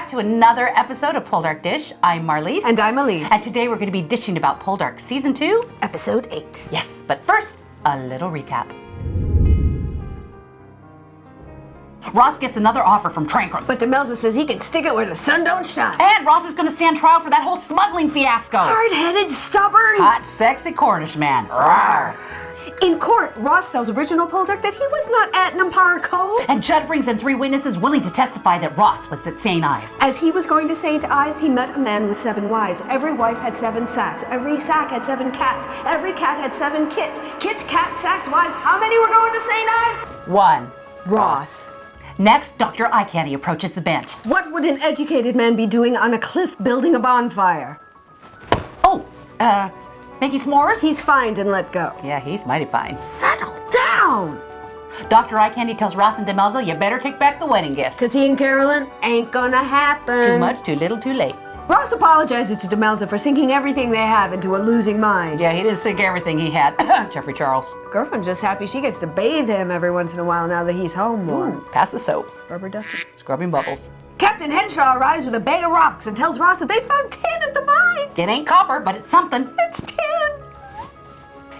to another episode of Poldark Dish. I'm Marlise. And I'm Elyse. And today we're going to be dishing about Poldark Season 2. Episode 8. Yes, but first, a little recap. Ross gets another offer from Tranquil. But Demelza says he can stick it where the sun don't shine. And Ross is going to stand trial for that whole smuggling fiasco. Hard-headed, stubborn. Hot, sexy Cornish man. Rawr. In court, Ross tells original Poldark that he was not at Nampara Cove. And Judd brings in 3 witnesses willing to testify that Ross was at St. Ives. As he was going to St. Ives, he met a man with 7 wives. Every wife had 7 sacks. Every sack had 7 cats. Every cat had 7 kits. Kits, cats, sacks, wives. How many were going to St. Ives? 1. Ross. Next, Dr. Eye Candy approaches the bench. What would an educated man be doing on a cliff building a bonfire? Oh, making s'mores? He's fined and let go. Yeah, he's mighty fine. Settle down! Dr. Eye Candy tells Ross and Demelza, you better take back the wedding gifts. Because he and Carolyn ain't gonna happen. Too much, too little, too late. Ross apologizes to Demelza for sinking everything they have into a losing mind. Yeah, he didn't sink everything he had. Jeffrey Charles. Girlfriend's just happy she gets to bathe him every once in a while now that he's home more. Ooh, pass the soap. Rubber ducky. Scrubbing bubbles. Captain Henshaw arrives with a bag of rocks and tells Ross that they found tin at the mine. It ain't copper, but it's something. It's tin.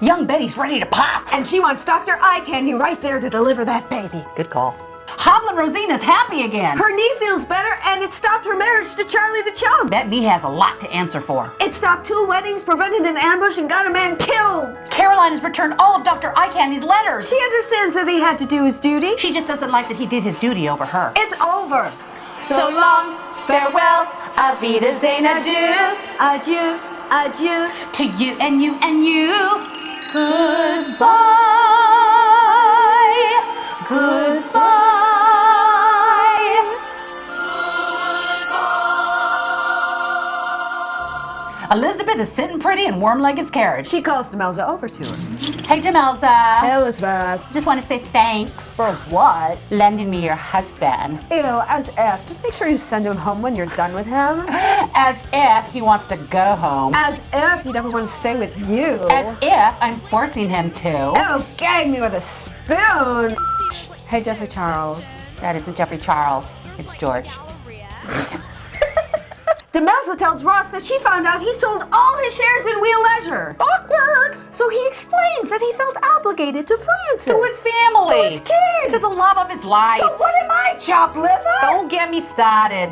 Young Betty's ready to pop. And she wants Dr. Eye Candy right there to deliver that baby. Good call. Hoblin' Rosina's happy again. Her knee feels better and it stopped her marriage to Charlie the Chump. That knee has a lot to answer for. It stopped 2 weddings, prevented an ambush, and got a man killed. Caroline has returned all of Dr. Eye Candy's letters. She understands that he had to do his duty. She just doesn't like that he did his duty over her. It's over. So long, farewell, auf Wiedersehen, adieu. Adieu, adieu. To you and you and you. Goodbye. Goodbye. Elizabeth is sitting pretty in Warm-Legged's carriage. She calls Demelza over to her. Hey, Demelza. Elizabeth. Just want to say thanks. For what? Lending me your husband. You know, as if. Just make sure you send him home when you're done with him. As if he wants to go home. As if he never wants to stay with you. As if I'm forcing him to. Oh, gag me with a spoon. Hey, Jeffrey Charles. That isn't Jeffrey Charles. It's George. Demelza tells Ross that she found out he sold all his shares in Wheel Leisure. Awkward. So he explains that he felt obligated to Francis. To his family. To his kid. To the love of his life. So what am I, chopped liver? Don't get me started.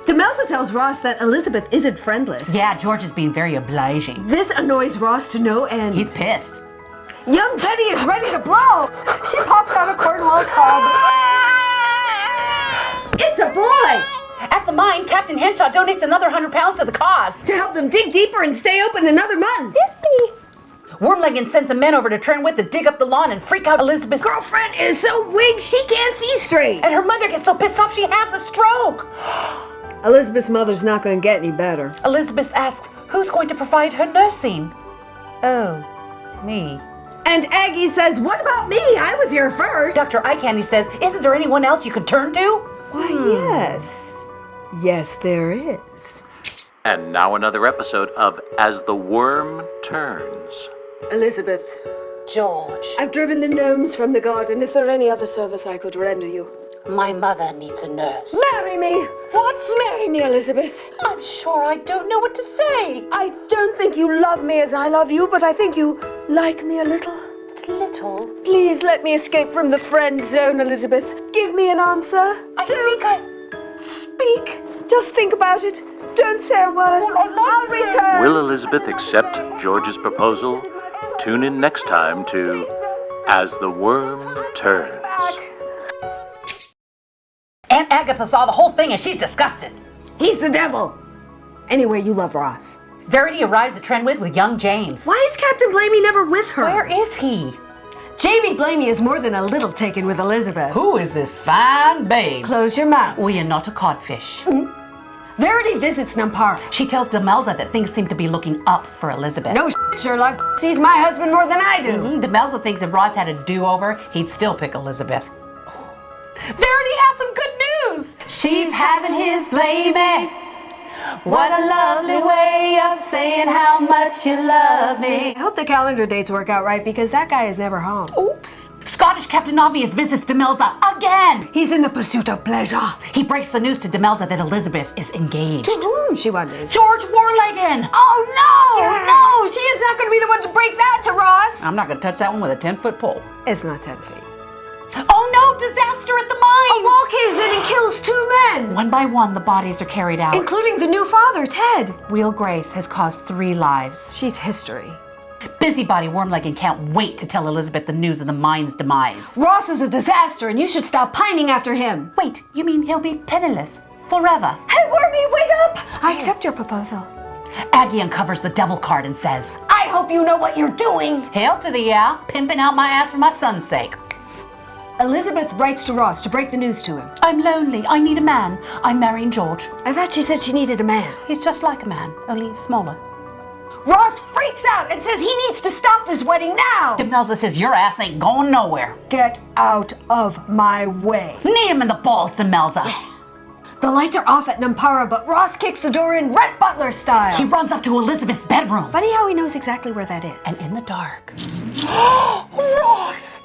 Demelza tells Ross that Elizabeth isn't friendless. Yeah, George is being very obliging. This annoys Ross to no end. He's pissed. Young Betty is ready to brawl. She pops out a Cornwall Cougar. It's a boy. At the mine, Captain Henshaw donates another 100 pounds to the cause. To help them dig deeper and stay open another month. Wormleggin sends some men over to Trentwood to dig up the lawn and freak out Elizabeth's Girlfriend is so weak she can't see straight. And her mother gets so pissed off she has a stroke. Elizabeth's mother's not going to get any better. Elizabeth asks, who's going to provide her nursing? Oh, me. And Aggie says, what about me? I was here first. Dr. Eye Candy says, isn't there anyone else you could turn to? Why, yes. Yes, there is. And now another episode of As the Worm Turns. Elizabeth, George. I've driven the gnomes from the garden. Is there any other service I could render you? My mother needs a nurse. Marry me! What? Marry me, Elizabeth. I'm sure I don't know what to say. I don't think you love me as I love you, but I think you like me a little. Little? Please let me escape from the friend zone, Elizabeth. Give me an answer. Speak. Just think about it. Don't say a word. I'll return. Will Elizabeth accept George's proposal? Tune in next time to As the Worm Turns. Aunt Agatha saw the whole thing and she's disgusted. He's the devil. Anyway, you love Ross. Verity arrives at Trentwood with young James. Why is Captain Blamey never with her? Where is he? Jamie Blamey is more than a little taken with Elizabeth. Who is this fine babe? Close your mouth. We are not a codfish. Verity visits Nampara. She tells Demelza that things seem to be looking up for Elizabeth. No Sherlock sees my husband more than I do. Demelza thinks if Ross had a do-over, he'd still pick Elizabeth. Verity has some good news! She's having his Blamey. What a lovely way of saying how much you love me. I hope the calendar dates work out right because that guy is never home. Oops. Scottish Captain Obvious visits Demelza again. He's in the pursuit of pleasure. He breaks the news to Demelza that Elizabeth is engaged. To whom, she wonders? George Warlegan. Oh, no! No! She is not going to be the one to break that to Ross. I'm not going to touch that one with a 10-foot pole. It's not 10 feet. Oh no, disaster at the mine! A wall caves in and kills 2 men. One by one, the bodies are carried out. Including the new father, Ted. Wheel Grace has caused 3 lives. She's history. Busybody Wormleggin can't wait to tell Elizabeth the news of the mine's demise. Ross is a disaster and you should stop pining after him. Wait, you mean he'll be penniless forever? Hey, Wormy, wait up! I accept your proposal. Aggie uncovers the devil card and says, I hope you know what you're doing. Hail to the yeah, pimping out my ass for my son's sake. Elizabeth writes to Ross to break the news to him. I'm lonely, I need a man. I'm marrying George. I thought she said she needed a man. He's just like a man, only smaller. Ross freaks out and says he needs to stop this wedding now. Demelza says your ass ain't going nowhere. Get out of my way. Knee him in the balls, Demelza. The lights are off at Nampara, but Ross kicks the door in Rhett Butler style. He runs up to Elizabeth's bedroom. Funny how he knows exactly where that is. And in the dark. Ross!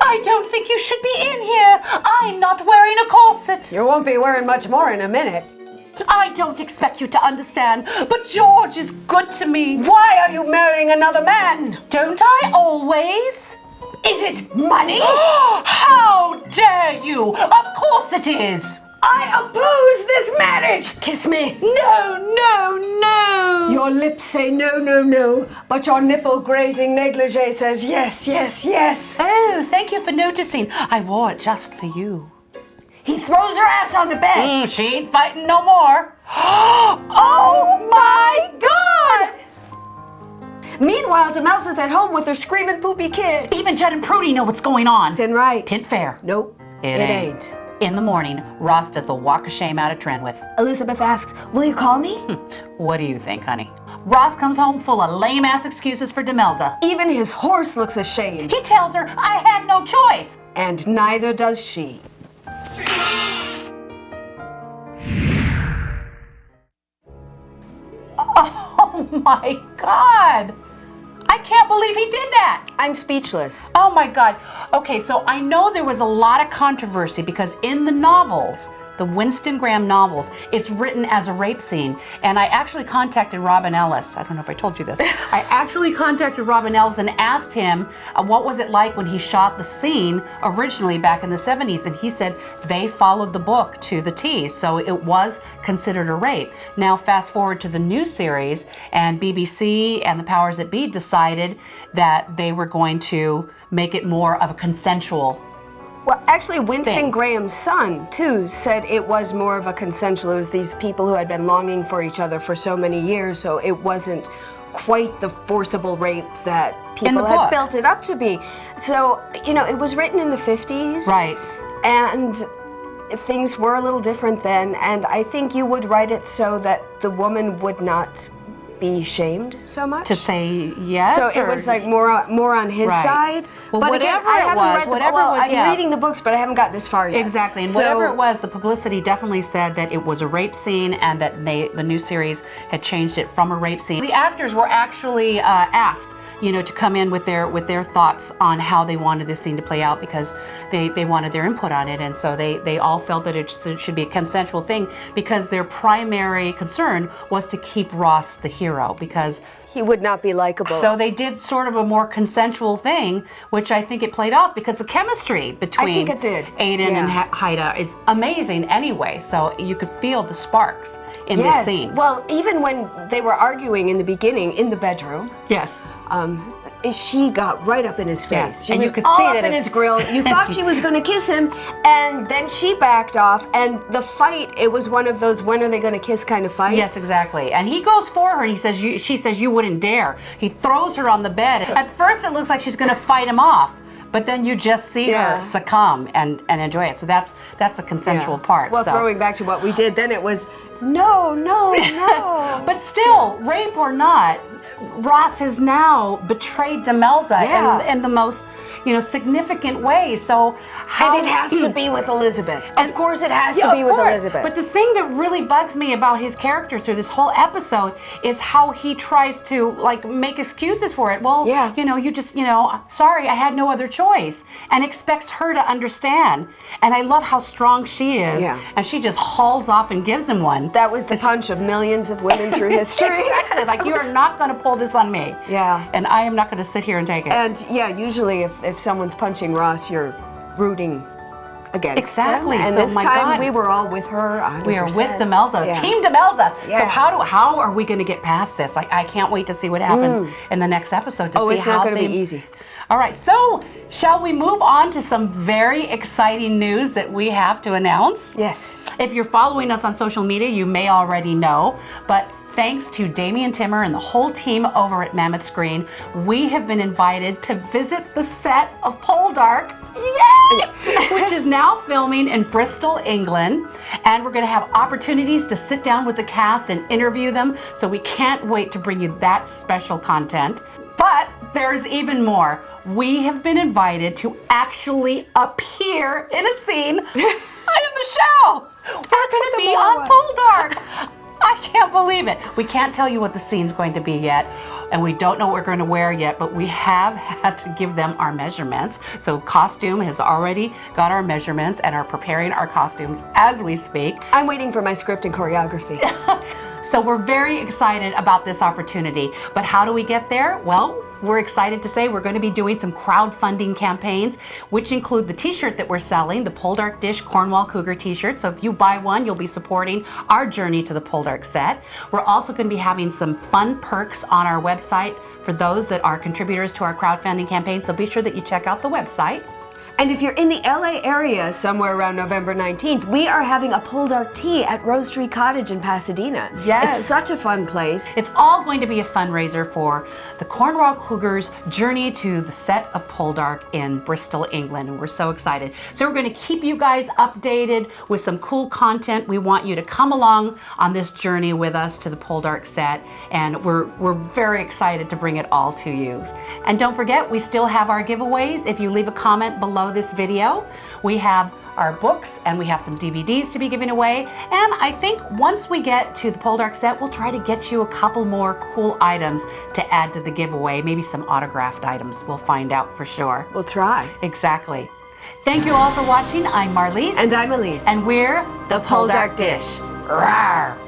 I don't think you should be in here. I'm not wearing a corset. You won't be wearing much more in a minute. I don't expect you to understand, but George is good to me. Why are you marrying another man? Don't I always? Is it money? How dare you? Of course it is. I oppose this marriage! Kiss me. No, no, no. Your lips say no, no, no, but your nipple-grazing negligee says yes, yes, yes. Oh, thank you for noticing. I wore it just for you. He throws her ass on the bed. She ain't fighting no more. Oh my God! Meanwhile, Demelza's at home with her screaming poopy kid. Even Judd and Prudy know what's going on. Tin right. Tint fair. Nope, it ain't. In the morning, Ross does the walk of shame out of Trenwith. Elizabeth asks, will you call me? What do you think, honey? Ross comes home full of lame-ass excuses for Demelza. Even his horse looks ashamed. He tells her, I had no choice. And neither does she. Oh my God! I can't believe he did that! I'm speechless. Oh my God. Okay, so I know there was a lot of controversy because in the novels, the Winston Graham novels, it's written as a rape scene. And I actually contacted Robin Ellis. I don't know if I told you this. I actually contacted Robin Ellis and asked him what was it like when he shot the scene originally back in the 70s. And he said they followed the book to the T. So it was considered a rape. Now fast forward to the new series, and BBC and the powers that be decided that they were going to make it more of a consensual. Well, actually, Winston Graham's son, too, said it was more of a consensual. It was these people who had been longing for each other for so many years, so it wasn't quite the forcible rape that people had built it up to be. So, you know, it was written in the 50s. Right. And things were a little different then, and I think you would write it so that the woman would not be shamed so much. To say yes? So it was like more on his side. Well, but whatever again, it was, I'm reading the books, but I haven't got this far yet. Exactly, and so, whatever it was, the publicity definitely said that it was a rape scene and that the new series had changed it from a rape scene. The actors were actually asked, you know, to come in with their thoughts on how they wanted this scene to play out because they wanted their input on it, and so they all felt that it should be a consensual thing because their primary concern was to keep Ross the hero because he would not be likable. So they did sort of a more consensual thing, which I think it played off because the chemistry between Aiden and Haida is amazing anyway. So you could feel the sparks in this scene. Well, even when they were arguing in the beginning in the bedroom. Yes. She got right up in his face. Yes. She and was you could all see up that in his grill. You thought she was going to kiss him, and then she backed off. And the fight, it was one of those when are they going to kiss kind of fights. Yes, exactly. And he goes for her. And he says, she says you wouldn't dare. He throws her on the bed. At first, it looks like she's going to fight him off. But then you just see her succumb and enjoy it. So that's a consensual part. Well, throwing back to what we did, then it was No, no, no. But still, rape or not, Ross has now betrayed Demelza in the most, significant way. So how... And it has to be with Elizabeth. Of course it has to be with Elizabeth. But the thing that really bugs me about his character through this whole episode is how he tries to, make excuses for it. Well, you just, sorry, I had no other choice. And expects her to understand. And I love how strong she is. Yeah. And she just hauls off and gives him one. That was the punch of millions of women through history. Exactly. You are not going to pull this on me. Yeah. And I am not going to sit here and take it. And usually if someone's punching Ross, you're rooting against exactly. them. And so this my time God, we were all with her. 100%. We are with Demelza, Team Demelza. Yeah. So how are we going to get past this? I can't wait to see what happens in the next episode to see it's how not going to be easy. All right, so shall we move on to some very exciting news that we have to announce? Yes. If you're following us on social media, you may already know, but thanks to Damian Timmer and the whole team over at Mammoth Screen, we have been invited to visit the set of Poldark, yay! Which is now filming in Bristol, England. And we're going to have opportunities to sit down with the cast and interview them. So we can't wait to bring you that special content. But there's even more. We have been invited to actually appear in a scene in the show. We're going to be on Poldark. I can't believe it. We can't tell you what the scene's going to be yet, and we don't know what we're going to wear yet, but we have had to give them our measurements. So costume has already got our measurements and are preparing our costumes as we speak. I'm waiting for my script and choreography. So we're very excited about this opportunity. But how do we get there? Well, we're excited to say we're going to be doing some crowdfunding campaigns, which include the t-shirt that we're selling, the POLDARKDISH Cornwall Cougar t-shirt. So if you buy one, you'll be supporting our journey to the Poldark set. We're also going to be having some fun perks on our website for those that are contributors to our crowdfunding campaign. So be sure that you check out the website. And if you're in the LA area somewhere around November 19th, we are having a Poldark tea at Rose Tree Cottage in Pasadena. Yes. It's such a fun place. It's all going to be a fundraiser for the Cornwall Cougars' journey to the set of Poldark in Bristol, England. And we're so excited. So we're going to keep you guys updated with some cool content. We want you to come along on this journey with us to the Poldark set. And we're very excited to bring it all to you. And don't forget, we still have our giveaways. If you leave a comment below this video, we have our books and we have some DVDs to be giving away. And I think once we get to the Poldark set, we'll try to get you a couple more cool items to add to the giveaway, maybe some autographed items. We'll find out for sure. We'll try. Exactly. Thank you all for watching. I'm Marlise. And I'm Elyse. And we're the Poldark Dish. Rawr.